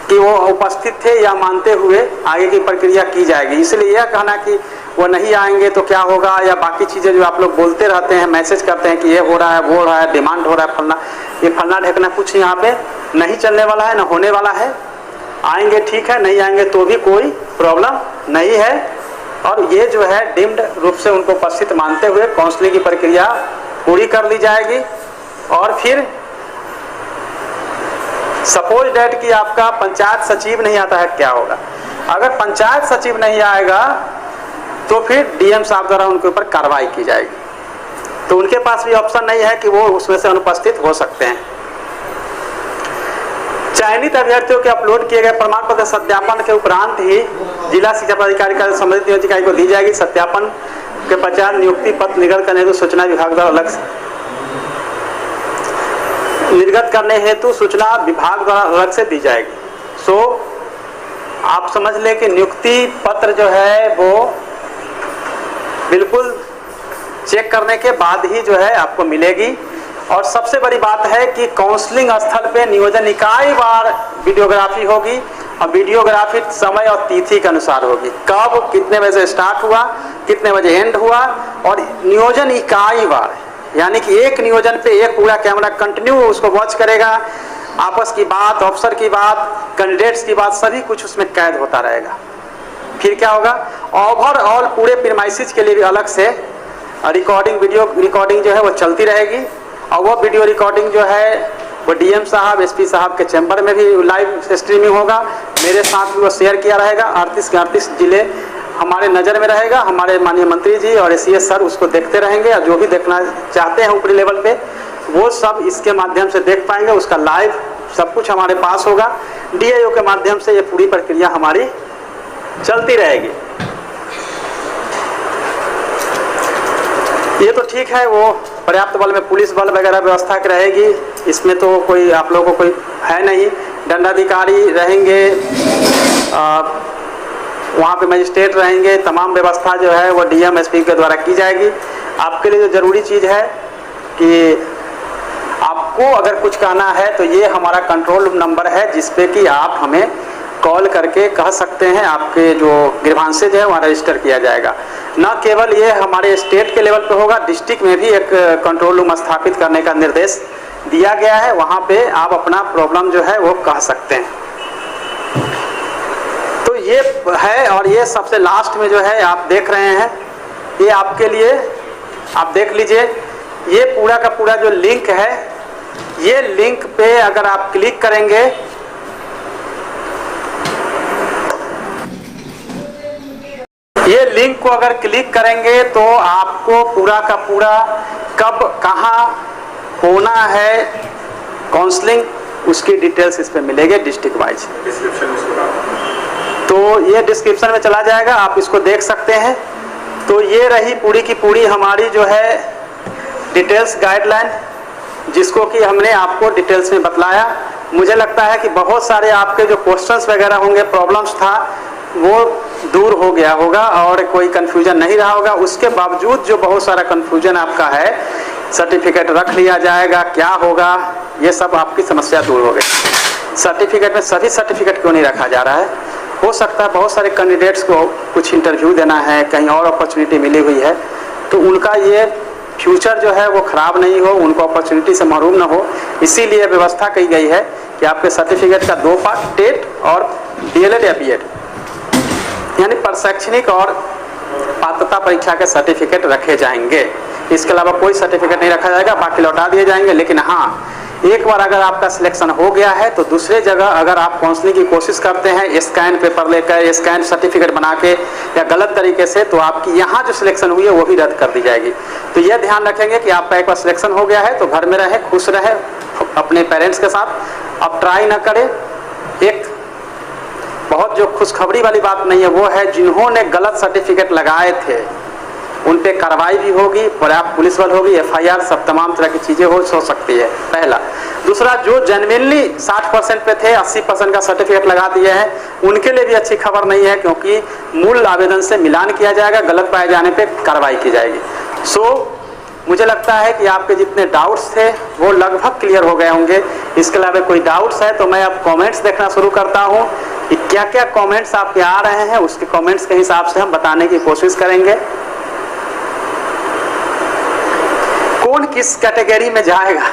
कि वो उपस्थित थे या मानते हुए आगे की प्रक्रिया की जाएगी। इसलिए यह कहना कि वो नहीं आएंगे तो क्या होगा, या बाकी चीज़ें जो आप लोग बोलते रहते हैं, मैसेज करते हैं कि ये हो रहा है, वो हो रहा है, डिमांड हो रहा है, फलना, ये फलना ढकना कुछ यहाँ पे नहीं चलने वाला है, ना होने वाला है। आएंगे ठीक है, नहीं आएंगे तो भी कोई प्रॉब्लम नहीं है। और ये जो है डिम्ड रूप से उनको उपस्थित मानते हुए काउंसलिंग की प्रक्रिया पूरी कर ली जाएगी। और फिर सपोज डेट कि आपका पंचायत सचिव नहीं आता है, क्या होगा? अगर पंचायत सचिव नहीं आएगा तो फिर डीएम साहब द्वारा उनके ऊपर कार्रवाई की जाएगी। तो उनके पास भी ऑप्शन नहीं है कि वो उसमें से अनुपस्थित हो सकते हैं। चयनित अभ्यर्थियों के अपलोड किए गए प्रमाण पत्र सत्यापन के उपरांत ही जिला शिक्षा पदाधिकारी का संबंधित नियोजित को दी जाएगी। सत्यापन के पश्चात नियुक्ति पत्र निर्गत करने हेतु सूचना विभाग द्वारा अलग से निर्गत करने हेतु सूचना विभाग द्वारा अलग से दी जाएगी। सो आप समझ लें कि नियुक्ति पत्र जो है वो बिल्कुल चेक करने के बाद ही जो है आपको मिलेगी। और सबसे बड़ी बात है कि काउंसलिंग स्थल पे नियोजन इकाई वार वीडियोग्राफी होगी, और वीडियोग्राफी समय और तिथि के अनुसार होगी, कब कितने बजे स्टार्ट हुआ, कितने बजे एंड हुआ, और नियोजन इकाई वार, यानी कि एक नियोजन पे एक पूरा कैमरा कंटिन्यू उसको वॉच करेगा। आपस की बात, अफसर की बात, कैंडिडेट्स की बात, सभी कुछ उसमें कैद होता रहेगा। फिर क्या होगा, ओवरऑल पूरे प्रीमाइसिस के लिए भी अलग से रिकॉर्डिंग, वीडियो रिकॉर्डिंग जो है वो चलती रहेगी। और वो वीडियो रिकॉर्डिंग जो है वो डीएम साहब, एसपी साहब के चैम्बर में भी लाइव स्ट्रीमिंग होगा, मेरे साथ भी वो शेयर किया रहेगा। 38 के 38 जिले हमारे नज़र में रहेगा। हमारे माननीय मंत्री जी और एसीएस सर उसको देखते रहेंगे, और जो भी देखना चाहते हैं ऊपरी लेवल पे वो सब इसके माध्यम से देख पाएंगे। उसका लाइव सब कुछ हमारे पास होगा। डीआईओ के माध्यम से ये पूरी प्रक्रिया हमारी चलती रहेगी। ये तो ठीक है, वो पर्याप्त बल में पुलिस बल वगैरह व्यवस्था की रहेगी, इसमें तो कोई आप लोगों को कोई है नहीं। दंडाधिकारी रहेंगे, वहाँ पे मजिस्ट्रेट रहेंगे, तमाम व्यवस्था जो है वो डीएम एसपी के द्वारा की जाएगी। आपके लिए जो ज़रूरी चीज़ है कि आपको अगर कुछ कहना है तो ये हमारा कंट्रोल नंबर है, जिस पे कि आप हमें कॉल करके कह सकते हैं। आपके जो ग्रीवांसेज है वहाँ रजिस्टर किया जाएगा। न केवल ये हमारे स्टेट के लेवल पे होगा, डिस्ट्रिक्ट में भी एक कंट्रोल रूम स्थापित करने का निर्देश दिया गया है। वहाँ पे आप अपना प्रॉब्लम जो है वो कह सकते हैं। तो ये है, और ये सबसे लास्ट में जो है आप देख रहे हैं, ये आपके लिए आप देख लीजिए। ये पूरा का पूरा जो लिंक है, ये लिंक पे अगर आप क्लिक करेंगे, ये लिंक को अगर क्लिक करेंगे तो आपको पूरा का पूरा कब कहाँ होना है काउंसलिंग, उसकी डिटेल्स इस पे मिलेगी डिस्ट्रिक्ट वाइज। तो ये डिस्क्रिप्शन में चला जाएगा, आप इसको देख सकते हैं। तो ये रही पूरी की पूरी हमारी जो है डिटेल्स गाइडलाइन, जिसको कि हमने आपको डिटेल्स में बतलाया। मुझे लगता है कि बहुत सारे आपके जो क्वेश्चंस वगैरह होंगे, प्रॉब्लम्स था, वो दूर हो गया होगा और कोई कन्फ्यूजन नहीं रहा होगा। उसके बावजूद जो बहुत सारा कन्फ्यूजन आपका है, सर्टिफिकेट रख लिया जाएगा, क्या होगा, ये सब आपकी समस्या दूर हो गई। सर्टिफिकेट में सभी सर्टिफिकेट क्यों नहीं रखा जा रहा है? हो सकता है बहुत सारे कैंडिडेट्स को कुछ इंटरव्यू देना है, कहीं और अपॉर्चुनिटी मिली हुई है, तो उनका ये फ्यूचर जो है वो ख़राब नहीं हो, उनको अपॉर्चुनिटी से महरूम ना हो, इसीलिए व्यवस्था की गई है कि आपके सर्टिफिकेट का 2 पार्ट, टेट और डीएलएड या बीएड यानी प्रशैक्षणिक और पात्रता परीक्षा के सर्टिफिकेट रखे जाएंगे। इसके अलावा कोई सर्टिफिकेट नहीं रखा जाएगा, बाकी लौटा दिए जाएंगे। लेकिन हाँ, एक बार अगर आपका सिलेक्शन हो गया है तो दूसरे जगह अगर आप काउंसलिंग की कोशिश करते हैं स्कैन पेपर लेकर, स्कैन सर्टिफिकेट बना के या गलत तरीके से, तो आपकी यहाँ जो सिलेक्शन हुई है वो भी रद्द कर दी जाएगी। तो यह ध्यान रखेंगे कि आपका एक बार सिलेक्शन हो गया है तो घर में रहे, खुश रहे अपने पेरेंट्स के साथ। अब ट्राई ना करें। एक बहुत जो खुशखबरी वाली बात नहीं है वो है, जिन्होंने गलत सर्टिफिकेट लगाए थे उन पे कार्रवाई भी होगी, पर्याप्त पुलिस बल होगी, एफआईआर, सब तमाम तरह की चीज़ें हो सकती है, पहला। दूसरा, जो जेन्युइनली 60% पे थे 80% का सर्टिफिकेट लगा दिए हैं उनके लिए भी अच्छी खबर नहीं है, क्योंकि मूल आवेदन से मिलान किया जाएगा, गलत पाए जाने पे कार्रवाई की जाएगी। मुझे लगता है कि आपके जितने डाउट्स थे वो लगभग क्लियर हो गए होंगे। इसके अलावा कोई डाउट्स है तो मैं अब कमेंट्स देखना शुरू करता हूँ कि क्या क्या कमेंट्स आपके आ रहे हैं, उसके कमेंट्स के हिसाब से हम बताने की कोशिश करेंगे। कौन किस कैटेगरी में जाएगा,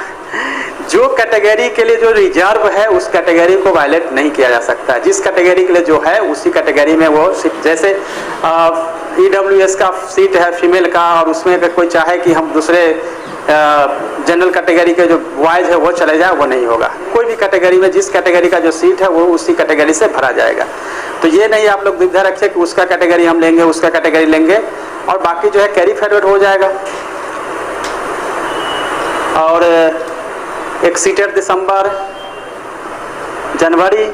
जो कैटेगरी के लिए जो रिजर्व है उस कैटेगरी को वायलेट नहीं किया जा सकता। जिस कैटेगरी के लिए जो है उसी कैटेगरी में वो, जैसे ईडब्ल्यूएस का सीट है फीमेल का, और उसमें अगर कोई चाहे कि हम दूसरे जनरल कैटेगरी के जो बॉयज है वो चले जाए, वो नहीं होगा। कोई भी कैटेगरी में जिस कैटेगरी का जो सीट है वो उसी कैटेगरी से भरा जाएगा। तो ये नहीं आप लोग दुविधा रखें कि उसका कैटेगरी हम लेंगे, उसका कैटेगरी लेंगे, और बाकी जो है कैरी फॉरवर्ड हो जाएगा। और एक सीटेड दिसंबर, जनवरी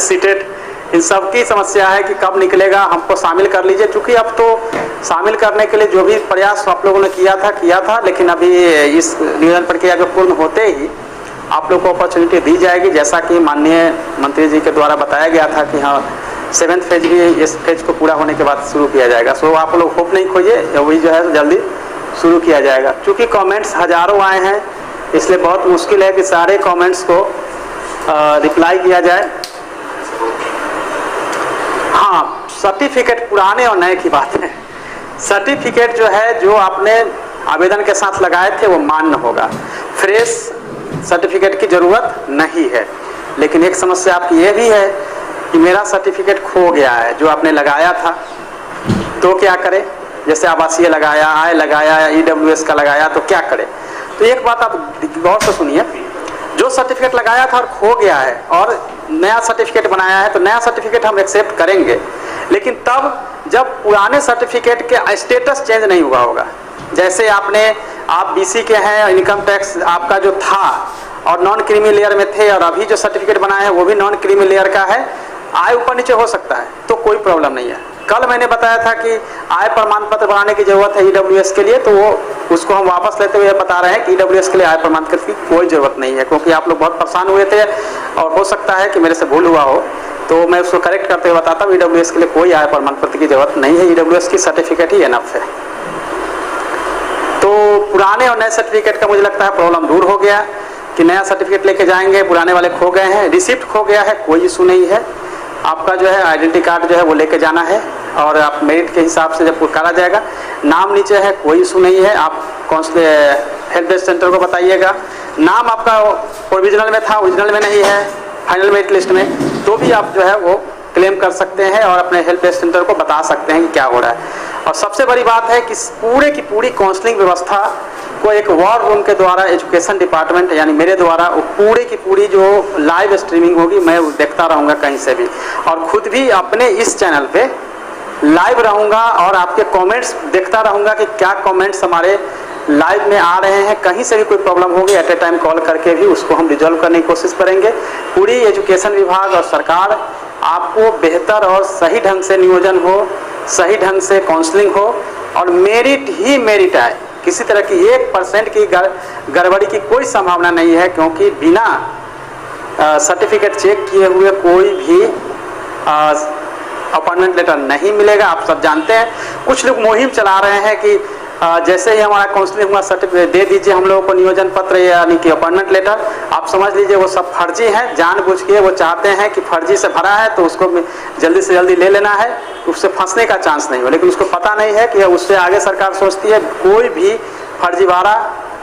सीटेड, इन सब की समस्या है कि कब निकलेगा, हमको शामिल कर लीजिए। क्योंकि अब तो शामिल करने के लिए जो भी प्रयास आप लोगों ने किया था, लेकिन अभी इस नियोजन प्रक्रिया के पूर्ण होते ही आप लोग को अपॉर्चुनिटी दी जाएगी। जैसा कि माननीय मंत्री जी के द्वारा बताया गया था कि हाँ 7th फेज भी इस फेज को पूरा होने के बाद शुरू किया जाएगा। सो आप लोग होप नहीं खोइए, वही जो है जल्दी शुरू किया जाएगा। क्योंकि कमेंट्स हजारों आए हैं, इसलिए बहुत मुश्किल है कि सारे कमेंट्स को रिप्लाई किया जाए। हाँ, सर्टिफिकेट पुराने और नए की बात है। सर्टिफिकेट जो है जो आपने आवेदन के साथ लगाए थे वो मान्य होगा, फ्रेश सर्टिफिकेट की जरूरत नहीं है। लेकिन एक समस्या आपकी ये भी है कि मेरा सर्टिफिकेट खो गया है जो आपने लगाया था, तो क्या करें? जैसे आवासीय लगाया, आय लगाया, ईडब्ल्यूएस का लगाया, तो क्या करें? तो एक बात आप गौर से सुनिए, जो सर्टिफिकेट लगाया था और खो गया है और नया सर्टिफिकेट बनाया है, तो नया सर्टिफिकेट हम एक्सेप्ट करेंगे, लेकिन तब जब पुराने सर्टिफिकेट के स्टेटस चेंज नहीं हुआ होगा। जैसे आप बीसी के हैं, इनकम टैक्स आपका जो था और नॉन क्रीमी लेयर में थे, और अभी जो सर्टिफिकेट बनाया है वो भी नॉन क्रीमी लेयर का है, आय ऊपर नीचे हो सकता है, तो कोई प्रॉब्लम नहीं है। कल मैंने बताया था कि आय प्रमाण पत्र बनाने की जरूरत है ईडब्ल्यूएस के लिए, तो वो उसको हम वापस लेते हुए बता रहे हैं कि ईडब्ल्यूएस के लिए आय प्रमाण पत्र की कोई जरूरत नहीं है, क्योंकि आप लोग बहुत परेशान हुए थे और हो सकता है कि मेरे से भूल हुआ हो, तो मैं उसको करेक्ट करते हुए बताता हूँ ईडब्ल्यूएस के लिए कोई आय प्रमाण पत्र की जरूरत नहीं है, ईडब्ल्यूएस की सर्टिफिकेट ही एनफ है। तो पुराने और नए सर्टिफिकेट का मुझे लगता है प्रॉब्लम दूर हो गया कि नया सर्टिफिकेट लेके जाएंगे, पुराने वाले खो गए हैं, रिसिप्ट खो गया है, कोई इशू नहीं है। आपका जो है आइडेंटिटी कार्ड जो है वो लेके जाना है, और आप मेरिट के हिसाब से जब पुकारा जाएगा, नाम नीचे है, कोई इशू नहीं है। आप कौन से हेल्प डेस्क सेंटर को बताइएगा, नाम आपका प्रोविजनल में था, ओरिजिनल में नहीं है, फाइनल मेरिट लिस्ट में, तो भी आप जो है वो क्लेम कर सकते हैं और अपने हेल्प डेस्क सेंटर को बता सकते हैं कि क्या हो रहा है। और सबसे बड़ी बात है कि पूरे की पूरी काउंसलिंग व्यवस्था को एक वॉर रूम के द्वारा एजुकेशन डिपार्टमेंट यानी मेरे द्वारा पूरे की पूरी जो लाइव स्ट्रीमिंग होगी, मैं देखता रहूँगा कहीं से भी, और खुद भी अपने इस चैनल पे लाइव रहूँगा और आपके कमेंट्स देखता रहूँगा कि क्या कमेंट्स हमारे लाइव में आ रहे हैं। कहीं से भी कोई प्रॉब्लम होगी एट ए टाइम कॉल करके भी उसको हम रिजॉल्व करने की कोशिश करेंगे। पूरी एजुकेशन विभाग और सरकार आपको बेहतर और सही ढंग से नियोजन हो, सही ढंग से काउंसलिंग हो और मेरिट ही मेरिट आए। किसी तरह की 1% की गड़बड़ी की कोई संभावना नहीं है, क्योंकि बिना सर्टिफिकेट चेक किए हुए कोई भी अपॉइंटमेंट लेटर नहीं मिलेगा। आप सब जानते हैं, कुछ लोग मुहिम चला रहे हैं कि जैसे ही हमारा काउंसलिंग हुआ सर्टिफिकेट दे दीजिए हम लोगों को नियोजन पत्र यानी कि अपॉइंटमेंट लेटर। आप समझ लीजिए वो सब फर्जी है, जानबूझ के वो चाहते हैं कि फर्जी से भरा है तो उसको जल्दी से जल्दी ले लेना है, उससे फंसने का चांस नहीं हो। लेकिन उसको पता नहीं है कि उससे आगे सरकार सोचती है कोई भी फर्जीवाड़ा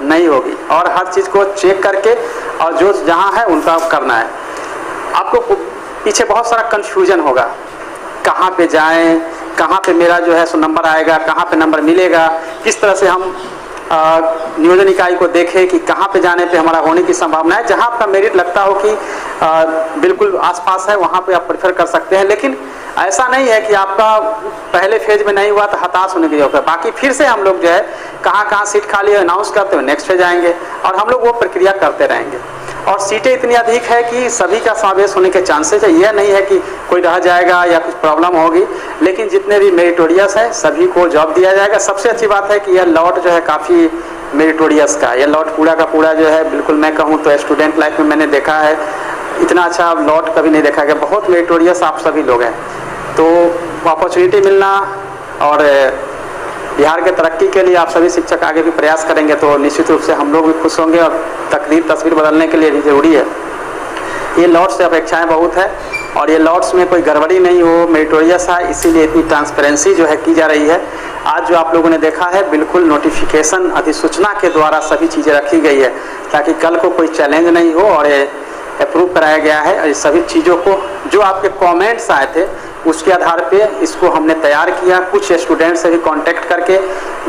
नहीं होगी और हर चीज़ को चेक करके और जो जहाँ है उनका करना है। आपको पीछे बहुत सारा कन्फ्यूजन होगा, कहाँ पे जाएं, कहाँ पे मेरा जो है सो नंबर आएगा, कहाँ पे नंबर मिलेगा, किस तरह से हम नियोजन इकाई को देखें कि कहाँ पे जाने पे हमारा होने की संभावना है। जहाँ आपका मेरिट लगता हो कि बिल्कुल आसपास है वहाँ पे आप प्रेफर कर सकते हैं। लेकिन ऐसा नहीं है कि आपका पहले फेज में नहीं हुआ तो हताश होने की जरूरत है। बाकी फिर से हम लोग जो है कहाँ कहाँ सीट खाली है अनाउंस करते हुए नेक्स्ट फेज आएंगे और हम लोग वो प्रक्रिया करते रहेंगे। और सीटें इतनी अधिक है कि सभी का समावेश होने के चांसेस है। यह नहीं है कि कोई रह जाएगा या कुछ प्रॉब्लम होगी, लेकिन जितने भी मेरिटोरियस है सभी को जॉब दिया जाएगा। सबसे अच्छी बात है कि यह लॉट जो है काफ़ी मेरिटोरियस का, यह लॉट पूरा का पूरा जो है बिल्कुल मैं कहूँ तो स्टूडेंट लाइफ में मैंने देखा है इतना अच्छा लॉट कभी नहीं देखा गया। बहुत मेरिटोरियस आप सभी लोग हैं, तो अपॉर्चुनिटी मिलना और बिहार के तरक्की के लिए आप सभी शिक्षक आगे भी प्रयास करेंगे तो निश्चित रूप से हम लोग भी खुश होंगे और तस्वीर बदलने के लिए भी ज़रूरी है। ये लॉट्स से अपेक्षाएं बहुत है और ये लॉट्स में कोई गड़बड़ी नहीं हो, मेरिटोरियस है, इसीलिए इतनी ट्रांसपेरेंसी जो है की जा रही है। आज जो आप लोगों ने देखा है बिल्कुल नोटिफिकेशन अधिसूचना के द्वारा सभी चीज़ें रखी गई है ताकि कल को कोई चैलेंज नहीं हो और ये अप्रूव कराया गया है। और सभी चीज़ों को जो आपके कमेंट्स आए थे उसके आधार पे इसको हमने तैयार किया। कुछ स्टूडेंट से भी कांटेक्ट करके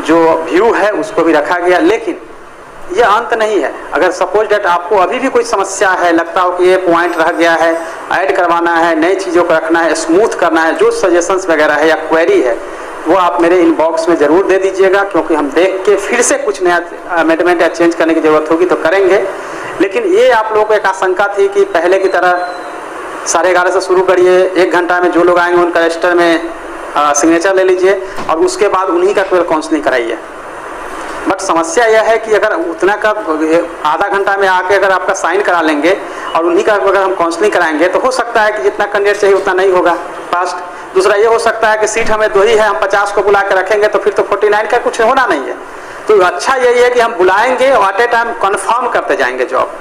जो व्यू है उसको भी रखा गया। लेकिन ये अंत नहीं है। अगर सपोज डेट आपको अभी भी कोई समस्या है, लगता हो कि ये पॉइंट रह गया है, ऐड करवाना है, नई चीज़ों को रखना है, स्मूथ करना है, जो सजेशंस वगैरह है या क्वेरी है वो आप मेरे इनबॉक्स में ज़रूर दे दीजिएगा, क्योंकि हम देख के फिर से कुछ नया अमेंडमेंट या चेंज करने की ज़रूरत होगी तो करेंगे। लेकिन ये आप लोगों को एक आशंका थी कि पहले की तरह 11:30 से शुरू करिए, 1 घंटा में जो लोग आएंगे उनका रजिस्टर में सिग्नेचर ले लीजिए और उसके बाद उन्हीं का केवल काउंसलिंग कराइए। बट समस्या यह है कि अगर उतना का आधा घंटा में आके अगर आपका साइन करा लेंगे और उन्हीं का अगर हम काउंसलिंग कराएंगे तो हो सकता है कि जितना कैंडिडेट चाहिए उतना नहीं होगा फास्ट। दूसरा ये हो सकता है कि सीट हमें 2 ही है, हम 50 को बुला के रखेंगे तो फिर तो 49 का कुछ होना नहीं है। तो अच्छा यही है कि हम बुलाएंगे और एट ए टाइम कन्फर्म करते जाएंगे जॉब।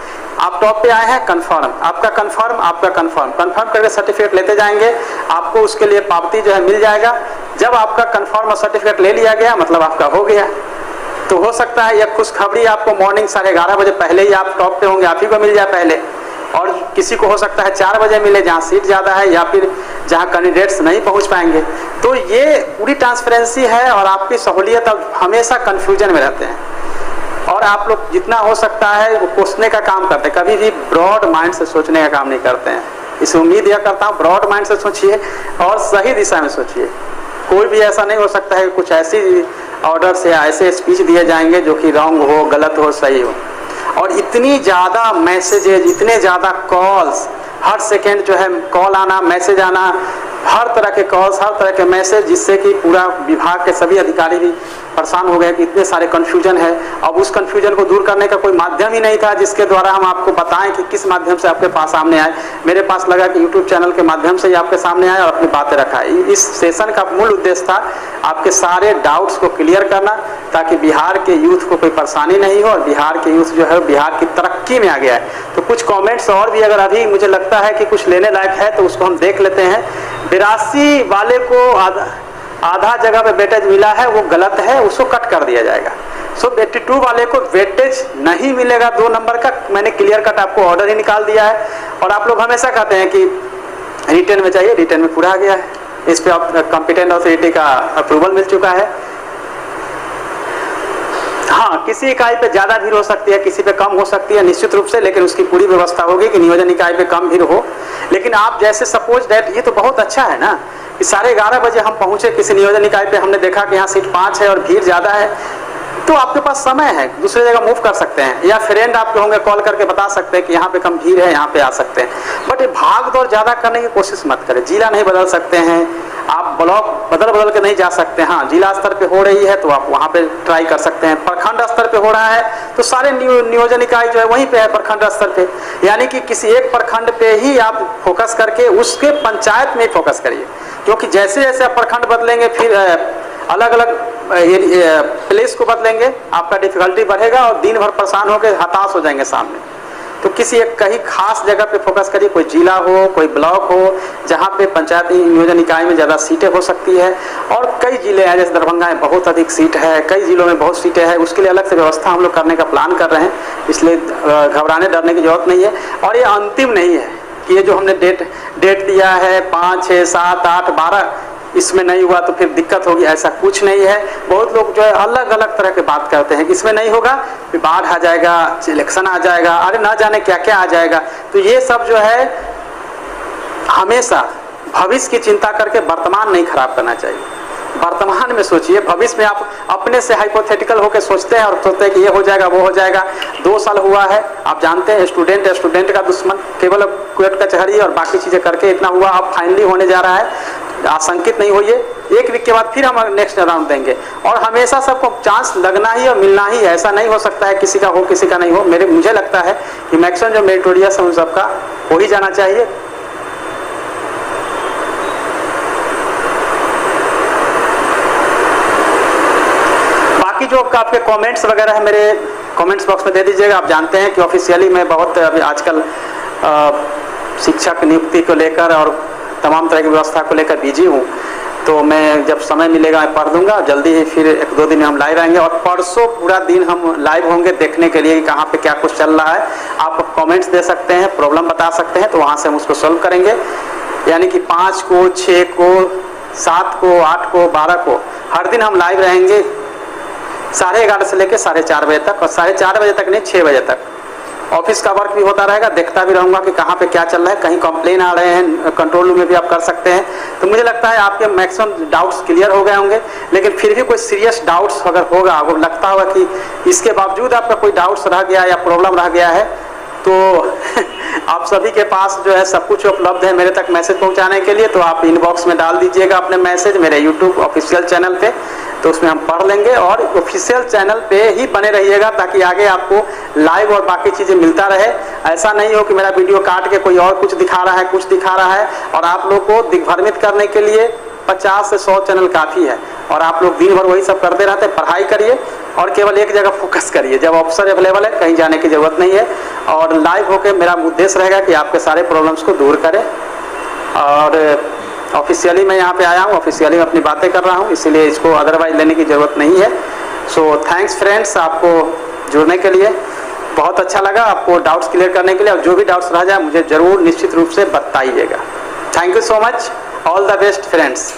आप टॉप पे आए हैं, कंफर्म, आपका कंफर्म करके सर्टिफिकेट लेते जाएंगे। आपको उसके लिए पावती जो है मिल जाएगा। जब आपका कंफर्म और सर्टिफिकेट ले लिया गया मतलब आपका हो गया। तो हो सकता है यह खुशखबरी आपको मॉर्निंग 11:30 बजे पहले ही आप टॉप पे होंगे, आप ही को मिल जाए पहले, और किसी को हो सकता है 4 बजे मिले जहाँ सीट ज़्यादा है या फिर जहाँ कैंडिडेट्स नहीं पहुँच पाएंगे। तो ये पूरी ट्रांसपेरेंसी है और आपकी सहूलियत। अब हमेशा कन्फ्यूजन में रहते हैं और आप लोग जितना हो सकता है वो पूछने का काम करते हैं, कभी भी ब्रॉड माइंड से सोचने का काम नहीं करते हैं। इस उम्मीद यह करता हूँ ब्रॉड माइंड से सोचिए और सही दिशा में सोचिए। कोई भी ऐसा नहीं हो सकता है कुछ ऐसी ऑर्डर से ऐसे स्पीच दिए जाएंगे जो कि रॉन्ग हो, गलत हो, सही हो। और इतनी ज़्यादा मैसेजेज, इतने ज़्यादा कॉल्स, हर सेकेंड जो है कॉल आना, मैसेज आना, हर तरह के कॉल्स, हर तरह के मैसेज, जिससे कि पूरा विभाग के सभी अधिकारी भी परेशान हो गए कि इतने सारे कन्फ्यूजन है। अब उस कन्फ्यूजन को दूर करने का कोई माध्यम ही नहीं था जिसके द्वारा हम आपको बताएं कि किस माध्यम से आपके पास सामने आए। मेरे पास लगा कि यूट्यूब चैनल के माध्यम से ही आपके सामने आए और अपनी बातें रखा। इस सेशन का मूल उद्देश्य था आपके सारे डाउट्स को क्लियर करना ताकि बिहार के यूथ को कोई परेशानी नहीं हो और बिहार के यूथ जो है बिहार की तरक्की में आ गया है। तो कुछ कॉमेंट्स और भी अगर अभी मुझे लगता है कि कुछ लेने लायक है तो उसको हम देख लेते हैं। 82 वाले को आधा जगह पे वेटेज मिला है वो गलत है, उसको कट कर दिया जाएगा। 82 वाले को वेटेज नहीं मिलेगा 2 नंबर का। मैंने क्लियर कट आपको ऑर्डर ही निकाल दिया है। और आप लोग हमेशा कहते हैं कि रिटर्न में चाहिए, रिटर्न में पूरा आ गया है। इस पे कॉम्पिटेंट अथॉरिटी का अप्रूवल मिल चुका है। हाँ, किसी इकाई पे ज़्यादा भीड़ हो सकती है, किसी पे कम हो सकती है निश्चित रूप से, लेकिन उसकी पूरी व्यवस्था होगी कि नियोजन इकाई पे कम भीड़ हो। लेकिन आप जैसे सपोज दैट, ये तो बहुत अच्छा है ना कि 11:30 बजे हम पहुँचे किसी नियोजन इकाई पे, हमने देखा कि यहाँ सीट 5 है और भीड़ ज़्यादा है, तो आपके पास समय है, दूसरी जगह मूव कर सकते हैं या फ्रेंड आपके होंगे कॉल करके बता सकते हैं कि यहाँ पे कम भीड़ है, यहाँ पे आ सकते हैं। बट ये भाग दौड़ ज़्यादा करने की कोशिश मत करें। जिला नहीं बदल सकते हैं आप, ब्लॉक बदल के नहीं जा सकते। हाँ, जिला स्तर पे हो रही है तो आप वहाँ पे ट्राई कर सकते हैं। प्रखंड स्तर पे हो रहा है तो सारे नियोजन इकाई जो है वहीं पे है प्रखंड स्तर पे, यानी कि किसी एक प्रखंड पे ही आप फोकस करके उसके पंचायत में फोकस करिए, क्योंकि जैसे जैसे आप प्रखंड बदलेंगे फिर अलग अलग प्लेस को बदलेंगे, आपका डिफिकल्टी बढ़ेगा और दिन भर परेशान होकर हताश हो जाएंगे सामने। तो किसी एक कहीं खास जगह पे फोकस करिए, कोई जिला हो, कोई ब्लॉक हो, जहाँ पे पंचायत नियोजन इकाई में ज़्यादा सीटें हो सकती है। और कई जिले हैं, जैसे दरभंगा में बहुत अधिक सीट है, कई जिलों में बहुत सीटें हैं, उसके लिए अलग से व्यवस्था हम लोग करने का प्लान कर रहे हैं, इसलिए घबराने डरने की जरूरत नहीं है। और ये अंतिम नहीं है कि ये जो हमने डेट दिया है 5, 6, 7, 8, 12, इसमें नहीं हुआ तो फिर दिक्कत होगी, ऐसा कुछ नहीं है। बहुत लोग जो है अलग अलग तरह की बात करते हैं कि इसमें नहीं होगा, फिर बाढ़ आ जाएगा, इलेक्शन आ जाएगा, अरे ना जाने क्या क्या आ जाएगा। तो ये सब जो है हमेशा भविष्य की चिंता करके वर्तमान नहीं खराब करना चाहिए। वर्तमान में सोचिए, भविष्य में आप अपने से हाइपोथेटिकल होकर सोचते हैं और सोचते हैं कि ये हो जाएगा, वो हो जाएगा। 2 साल हुआ है, आप जानते हैं स्टूडेंट का दुश्मन, केवल कोर्ट कचहरी और बाकी चीज़ें करके इतना हुआ, अब फाइनली होने जा रहा है। आशंकित नहीं होइए, 1 वीक के बाद फिर हम नेक्स्ट राउंड देंगे। और हमेशा सबको चांस लगना ही और मिलना ही है, ऐसा नहीं हो सकता है किसी का हो किसी का नहीं हो। मुझे लगता है कि मैक्सिमम जो मेरिटोरियस है उन सबका हो ही जाना चाहिए। बाकी जो आपके कमेंट्स वगैरह है मेरे कमेंट्स बॉक्स में दे दीजिएगा। आप जानते हैं कि ऑफिशियली मैं बहुत अभी आजकल शिक्षक नियुक्ति को लेकर और तमाम तरह की व्यवस्था को लेकर बिजी हूँ, तो मैं जब समय मिलेगा मैं पढ़ दूंगा। जल्दी ही फिर 1-2 दिन में हम लाइव आएंगे और परसों पूरा दिन हम लाइव होंगे देखने के लिए कि कहाँ पे क्या कुछ चल रहा है। आप कमेंट्स दे सकते हैं, प्रॉब्लम बता सकते हैं, तो वहाँ से हम उसको सॉल्व करेंगे। यानी कि 5 को, 6 को, 7 को, 8 को, 12 को हर दिन हम लाइव रहेंगे 11:30 से लेकर 4:30 बजे तक, और 4:30 बजे तक नहीं 6 बजे तक। ऑफिस का वर्क भी होता रहेगा, देखता भी रहूँगा कि कहाँ पे क्या चल रहा है। कहीं कंप्लेन आ रहे हैं कंट्रोल रूम में भी आप कर सकते हैं। तो मुझे लगता है आपके मैक्सिमम डाउट्स क्लियर हो गए होंगे। लेकिन फिर भी कोई सीरियस डाउट्स अगर होगा, आपको लगता होगा कि इसके बावजूद आपका कोई डाउट्स रह गया या प्रॉब्लम रह गया है, तो आप सभी के पास जो है सब कुछ उपलब्ध है मेरे तक मैसेज पहुंचाने के लिए। तो आप इनबॉक्स में डाल दीजिएगा अपने मैसेज मेरे यूट्यूब ऑफिशियल चैनल पे, तो उसमें हम पढ़ लेंगे। और ऑफिशियल चैनल पे ही बने रहिएगा ताकि आगे आपको लाइव और बाकी चीज़ें मिलता रहे। ऐसा नहीं हो कि मेरा वीडियो काट के कोई और कुछ दिखा रहा है, कुछ दिखा रहा है। और आप लोग को दिग्भ्रमित करने के लिए 50 से 100 चैनल काफ़ी है, और आप लोग दिन भर वही सब करते रहते हैं। पढ़ाई करिए और केवल एक जगह फोकस करिए। जब अवसर अवेलेबल है, कहीं जाने की जरूरत नहीं है। और लाइव होकर मेरा उद्देश्य रहेगा कि आपके सारे प्रॉब्लम्स को दूर करें। और ऑफिशियली मैं यहाँ पे आया हूँ, ऑफिशियली मैं अपनी बातें कर रहा हूँ, इसीलिए इसको अदरवाइज लेने की ज़रूरत नहीं है। सो थैंक्स फ्रेंड्स, आपको जुड़ने के लिए बहुत अच्छा लगा। आपको डाउट्स क्लियर करने के लिए, और जो भी डाउट्स रह जाए मुझे ज़रूर निश्चित रूप से बताइएगा। Thank you so much, all the best friends.